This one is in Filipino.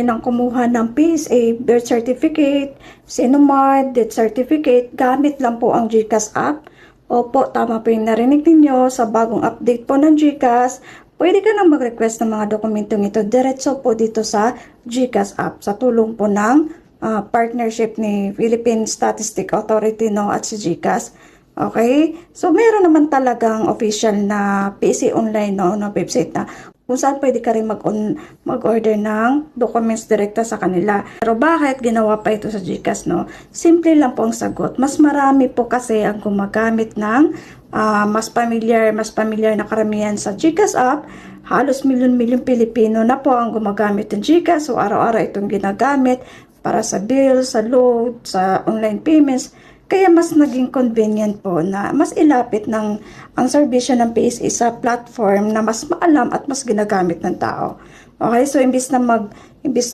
ng kumuha ng PSA, birth certificate, Sinomart, death certificate, gamit lang po ang GCash app. Opo, tama po yung narinig ninyo. Sa bagong update po ng GCash, pwede ka nang mag-request ng mga dokumentong ito diretso po dito sa GCash app sa tulong po ng partnership ni Philippine Statistic Authority at si GCash. Okay? So, meron naman talagang official na PSA online na website na kung saan pwede ka rin mag-order ng documents direkta sa kanila. Pero bakit ginawa pa ito sa GCash, Simple lang po ang sagot. Mas marami po kasi ang gumagamit ng mas familiar na karamihan sa GCash app. Halos milyon-milyon Pilipino na po ang gumagamit ng GCash. So, araw-araw itong ginagamit para sa bills, sa load, sa online payments. Kaya mas naging convenient po na mas ilapit ang serbisyo ng PSA sa platform na mas maalam at mas ginagamit ng tao. Okay, so imbis